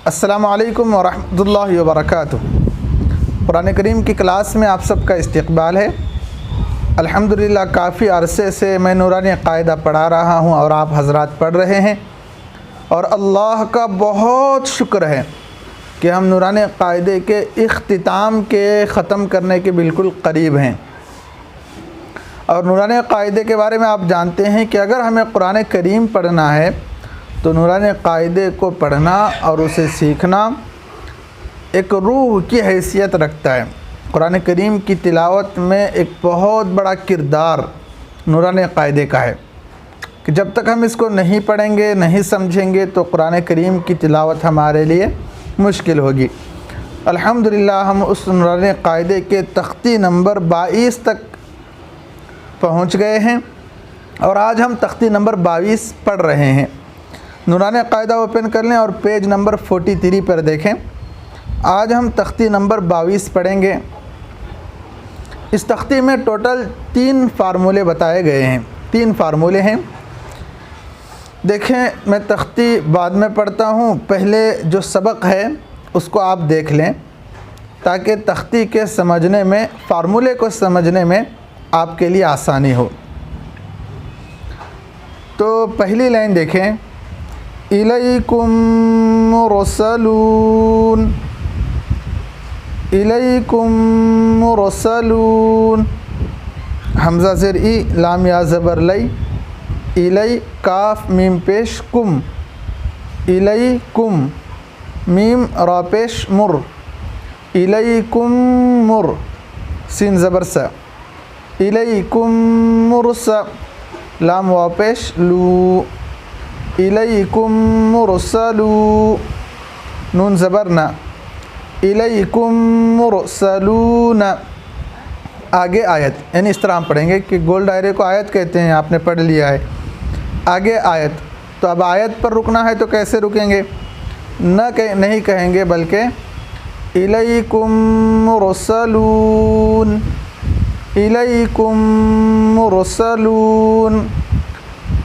अस्सलामु अलैकुम वरहमतुल्लाहि वबरकातुहू। कुरान करीम की क्लास में आप सबका इस्तकबाल है। अल्हम्दुलिल्लाह काफ़ी अरसे से मैं नूरानी क़ायदा पढ़ा रहा हूँ और आप हज़रात पढ़ रहे हैं, और अल्लाह का बहुत शुक्र है कि हम नूरानी क़ायदे के इख्तिताम के ख़त्म करने के बिल्कुल करीब हैं। और नूरानी क़ायदे के बारे में आप जानते हैं कि अगर हमें कुरान करीम पढ़ना है तो नूरानी क़ायदे को पढ़ना और उसे सीखना एक रूह की हैसियत रखता है। कुरान करीम की तिलावत में एक बहुत बड़ा किरदार नूरानी क़ायदे का है कि जब तक हम इसको नहीं पढ़ेंगे, नहीं समझेंगे, तो कुरान करीम की तिलावत हमारे लिए मुश्किल होगी। अल्हम्दुलिल्लाह हम उस नूरानी क़ायदे के तख्ती नंबर 22 तक पहुँच गए हैं और आज हम तख्ती नंबर 22 पढ़ रहे हैं। नूरानी क़ायदा ओपन कर लें और पेज नंबर 43 पर देखें। आज हम तख्ती नंबर 22 पढ़ेंगे। इस तख्ती में टोटल 3 फार्मूले बताए गए हैं। 3 फार्मूले हैं। देखें, मैं तख्ती बाद में पढ़ता हूँ, पहले जो सबक है उसको आप देख लें ताकि तख्ती के समझने में, फार्मूले को समझने में आपके लिए आसानी हो। तो पहली लाइन देखें, इलैकुम मुरसलून, इलैकुम मुरसलून, हमज़ा ज़ेर ई, लाम या ज़बर लई, इलै काफ मीम पेश कुम, इलैकुम, मीम रा पेश मुर, इलैकुम मुर, सीन ज़बर सा, इलैकुम मुरस, लाम वा पेश लू, इलैकुम मुरसलू, नून ज़बर ना, इलैकुम मुरसलून। आगे आयत, यानी इस तरह हम पढ़ेंगे कि गोल दायरे को आयत कहते हैं, आपने पढ़ लिया है। आगे आयत, तो अब आयत पर रुकना है तो कैसे रुकेंगे? नहीं कहेंगे, बल्कि इलैकुम मुरसलून, इलैकुम मुरसलून।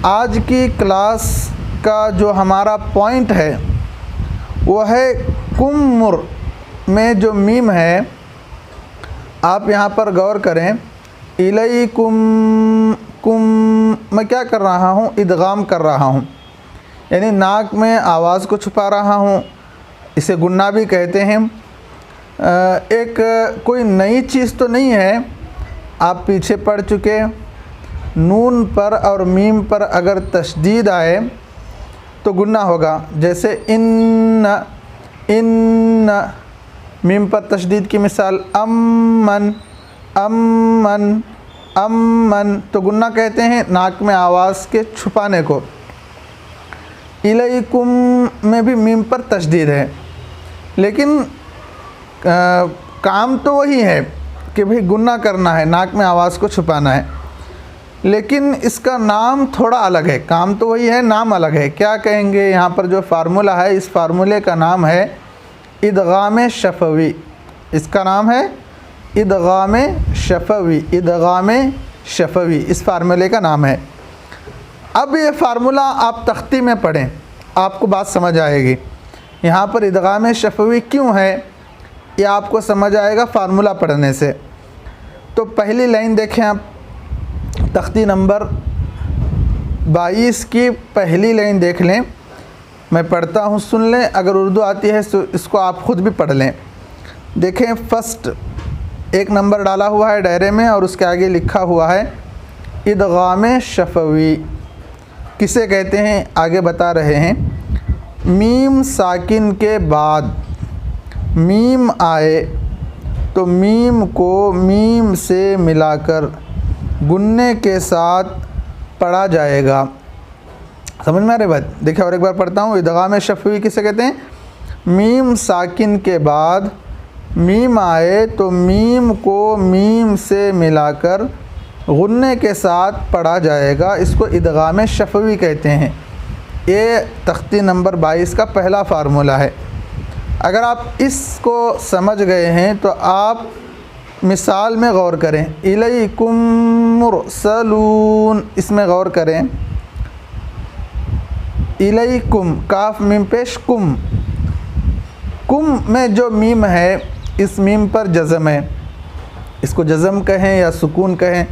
आज की क्लास का जो हमारा पॉइंट है वो है कुम्मुर में जो मीम है, आप यहाँ पर गौर करें। इलैकुम कुम, मैं क्या कर रहा हूँ? इदगाम कर रहा हूँ, यानी नाक में आवाज़ को छुपा रहा हूँ। इसे गुन्ना भी कहते हैं। एक कोई नई चीज़ तो नहीं है, आप पीछे पढ़ चुके। नून पर और मीम पर अगर तशदीद आए तो गुन्ना होगा, जैसे इन, इन, मीम पर तशदीद की मिसाल अमन, अमन, अमन, तो गुन्ना कहते हैं नाक में आवाज़ के छुपाने को। इलैकुम में भी मीम पर तशदीद है, लेकिन काम तो वही है कि भाई गुन्ना करना है, नाक में आवाज़ को छुपाना है, लेकिन इसका नाम थोड़ा अलग है। काम तो वही है, नाम अलग है। क्या कहेंगे? यहाँ पर जो फार्मूला है, इस फार्मूले का नाम है इदगाम शफवी। इसका नाम है इदगाम शफवी, इदगाम शफवी इस फार्मूले का नाम है। अब ये फार्मूला आप तख्ती में पढ़ें, आपको बात समझ आएगी। यहाँ पर इदगाम शफवी क्यों है, ये आपको समझ आएगा फार्मूला पढ़ने से। तो पहली लाइन देखें आप, तख्ती नंबर 22 की पहली लाइन देख लें। मैं पढ़ता हूँ, सुन लें। अगर उर्दू आती है तो इसको आप ख़ुद भी पढ़ लें। देखें, फर्स्ट 1 नंबर डाला हुआ है दायरे में और उसके आगे लिखा हुआ है इदगाम शफवी। किसे कहते हैं आगे बता रहे हैं। मीम साकिन के बाद मीम आए तो मीम को मीम से मिलाकर गुन्ने के साथ पढ़ा जाएगा। समझ में आ रही बात? देखिए और एक बार पढ़ता हूँ। इदगाम शफवी किसे कहते हैं? मीम साकिन के बाद मीम आए तो मीम को मीम से मिलाकर गुन्ने के साथ पढ़ा जाएगा। इसको इदगाम शफवी कहते हैं। ये तख्ती नंबर 22 का पहला फार्मूला है। अगर आप इसको समझ गए हैं तो आप मिसाल में गौर करें। इलैकुम मुरसलून, इसमें गौर करें। इलैकुम, काफ मीम पेश कुम, कुम में जो मीम है, इस मीम पर जज़म है, इसको जज़म कहें या सुकून कहें।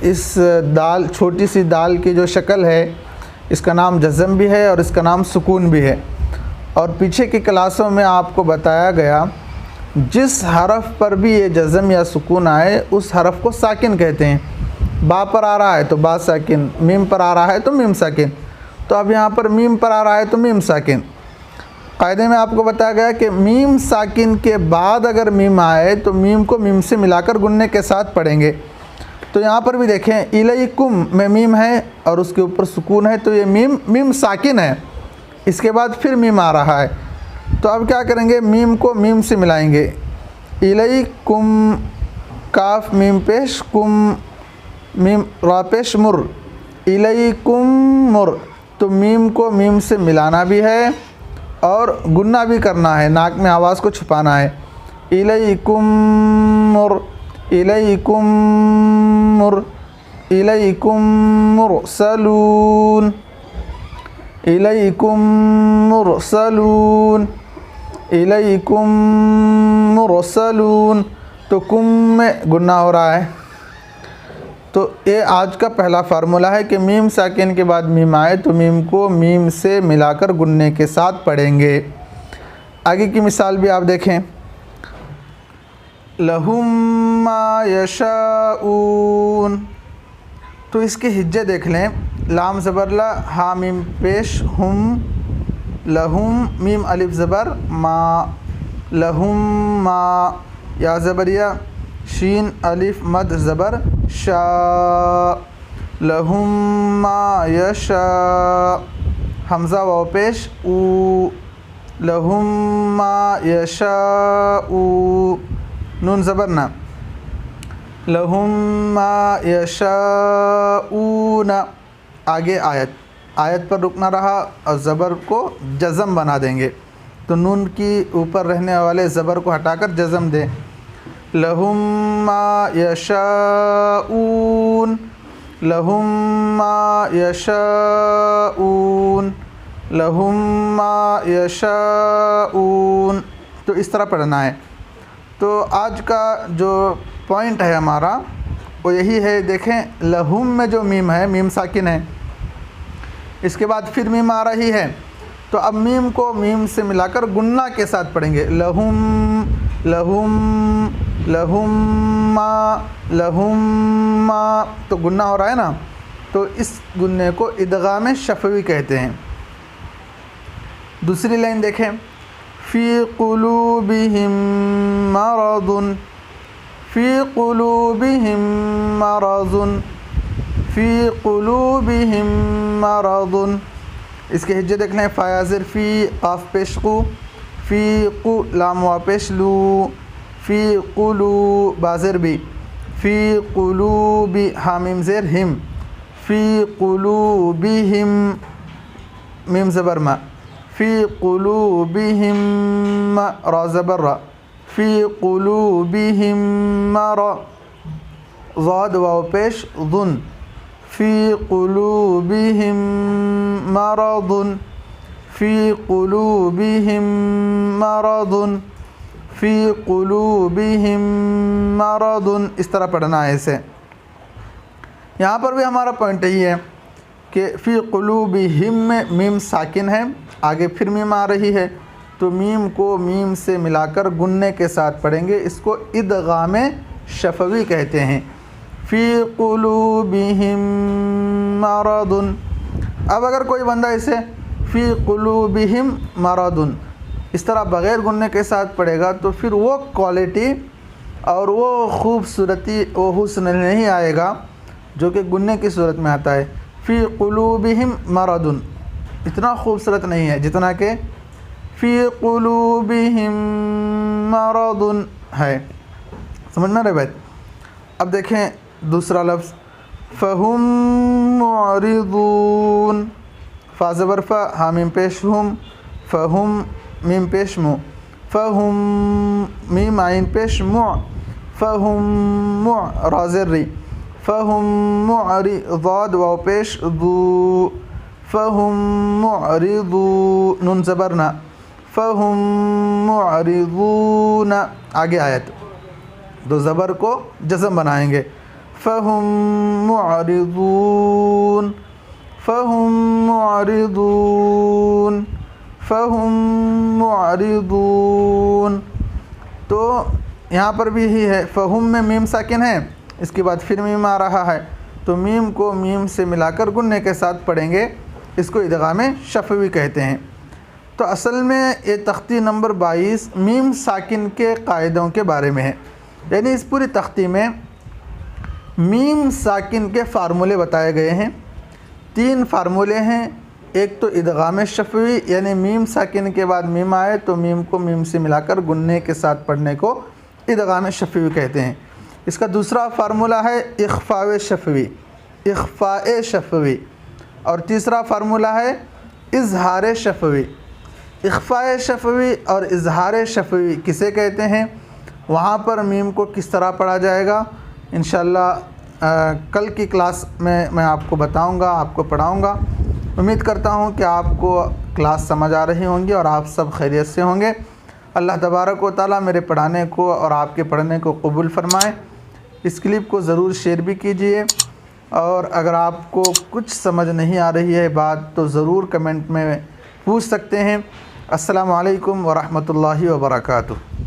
इस दाल, छोटी सी दाल की जो शक्ल है, इसका नाम जज़म भी है और इसका नाम सुकून भी है। और पीछे की क्लासों में आपको बताया गया, जिस हरफ पर भी ये जज़म या सुकून आए उस हरफ को साकिन कहते हैं। बा पर आ रहा है तो बा साकिन, मीम पर आ रहा है तो मीम साकिन। तो अब यहाँ पर मीम पर आ रहा है तो मीम साकिन। कायदे में आपको बताया गया कि मीम साकिन के बाद अगर मीम आए तो मीम को मीम से मिलाकर गुन्ने के साथ पढ़ेंगे। तो यहाँ पर भी देखें, इलैकुम में मीम है और उसके ऊपर सुकून है, तो ये मीम साकिन है। इसके बाद फिर मीम आ रहा है, तो अब क्या करेंगे, मीम को मीम से मिलाएंगे। इलैकुम, काफ मीम पेश, कुम मीम रा पेश, मुर, इलैकुम मुर। तो मीम को मीम से मिलाना भी है और गुन्ना भी करना है, नाक में आवाज़ को छुपाना है। इलैकुम मुर, इलैकुम मुर, इलैकुम मुरसलून, इलैकुम मुरसलून, इलैकुम मुरसलून। तो कुम में गुन्ना हो रहा है। तो ये आज का पहला फार्मूला है कि मीम साकिन के बाद मीम आए तो मीम को मीम से मिलाकर गुन्ने के साथ पढ़ेंगे। आगे की मिसाल भी आप देखें, लहुम मा यशाऊन। तो इसके हिज्जे देख लें, लाम ज़बर ला, हा मीम पेश, हुम, लहुम मीम अलिफ ज़बर मा, लहुम मा, या ज़बरिया, शीन अलिफ मद ज़बर शा, लहुम मा यशा, हमज़ा वाव पेश ऊ, लहुम मा यशाऊ, नून ज़बर ना, लहुम मा यशाऊन। आगे आयत पर रुकना रहा और ज़बर को जज़म बना देंगे। तो नून की ऊपर रहने वाले ज़बर को हटाकर जज़म दें। लहुम मा यशाऊन, लहुम मा यशाऊन, लहुम मा यशाऊन। तो इस तरह पढ़ना है। तो आज का जो पॉइंट है हमारा वो यही है। देखें, लहुम में जो मीम है, मीम साकिन है, इसके बाद फिर मीम आ रही है, तो अब मीम को मीम से मिलाकर गुन्ना के साथ पढ़ेंगे। लहुम, लहुम, लहुम मा, लहुम मा। तो गुन्ना हो रहा है ना, तो इस गुन्ने को इदगाम शफवी कहते हैं। दूसरी लाइन देखें, फ़ी क़ुलूबिहिम मरदुन, फ़ी क़ुलूबिहिम मरदुन, फ़ी क़ुलूबिहिम मरदुन। इसके हिज्जे देख लें, फ़ायाज़िर फ़ी, क़ाफ़ पेश क़ु, फ़ी क़ु, लाम वा पेश लू, फ़ी क़ुलू, बाज़िर बी, फ़ी क़ुलूबी, हामिम ज़ेर हिम, फ़ी क़ुलूबिहिम, मीम ज़बर मा, फ़ी क़ुलूबिहिम, रा ज़बर रा, फ़ी क़ुलूबिहिम मरा, ज़ाद वाव पेश ज़ुन, फ़ी क़ुलूबिहिम मरदुन, फ़ी क़ुलूबिहिम मरदुन, फ़ी क़ुलूबिहिम मरदुन। इस तरह पढ़ना है इसे। यहाँ पर भी हमारा पॉइंट यही है कि फ़ी क़ुलूबिहिम में मीम साकिन है, आगे फिर मीम आ रही है, तो मीम को मीम से मिलाकर गुन्ने के साथ पढ़ेंगे। इसको इदगाम शफवी कहते हैं। फ़ी क़ुलूबिहिम मरदुन। अब अगर कोई बंदा इसे फ़ी क़ुलूबिहिम मरदुन इस तरह बग़ैर गुन्ने के साथ पढ़ेगा तो फिर वो क्वालिटी और वो खूबसूरती, वो हुस्न नहीं आएगा जो कि गुन्ने की सूरत में आता है। फ़ी क़ुलूबिहिम मरदुन इतना खूबसूरत नहीं है जितना कि फ़ी क़ुलूबिहिम मरदुन है। समझ में आ रहा है भाई? अब देखें दूसरा लफ्ज़, फ़हुम मुअरिदून, फ़ा ज़बर फ़ा, हा मीम पेश हुम, फ़हुम मीम पेश मु, फ़हुम मीम आइन पेश मु, फ़हुम मु, रा ज़ेर री, फ़हुम मुअरि, ज़ाद वाव पेश दू, फ़हुम मुअरिदू, नून ज़बर ना, फ़हुम मुअरिदून। आगे आयत दो ज़बर को जज़म बनाएंगे, फ़हुम मुअरिदून, फ़हुम मुअरिदून, फ़हुम मुअरिदून। तो यहाँ पर भी ही है, फ़हुम में मीम साकिन है, इसके बाद फिर मीम आ रहा है, तो मीम को मीम से मिलाकर गुन्ने के साथ पढ़ेंगे, इसको इदगाम शफ़वी कहते हैं। तो असल में ये तख्ती नंबर 22 मीम साकिन के कायदों के बारे में है, यानी इस पूरी तख्ती में मीम साकिन के फ़ार्मूले बताए गए हैं। 3 फार्मूले हैं, एक तो इदगाम शफ़वी, यानी मीम साकिन के बाद मीम आए तो मीम को मीम से मिलाकर गुन्ने के साथ पढ़ने को इदगाम शफ़वी कहते हैं। इसका दूसरा फार्मूला है इख्फ़ाए शफ़वी, इख्फ़ाए शफ़वी। और तीसरा फार्मूला है इज़हार शफ़वी। इख्फ़ाए शफ़वी और इज़हार शफ़वी किसे कहते हैं, वहाँ पर मीम को किस तरह पढ़ा जाएगा, इंशाअल्लाह कल की क्लास में मैं आपको बताऊँगा, आपको पढ़ाऊँगा। उम्मीद करता हूँ कि आपको क्लास समझ आ रही होंगी और आप सब खैरियत से होंगे। अल्लाह तबारक व तआला मेरे पढ़ाने को और आपके पढ़ने को कबूल फ़रमाए। इस क्लिप को ज़रूर शेयर भी कीजिए, और अगर आपको कुछ समझ नहीं आ रही है बात तो ज़रूर कमेंट में पूछ सकते हैं। अस्सलामु अलैकुम व रहमतुल्लाहि व बरकातुहू।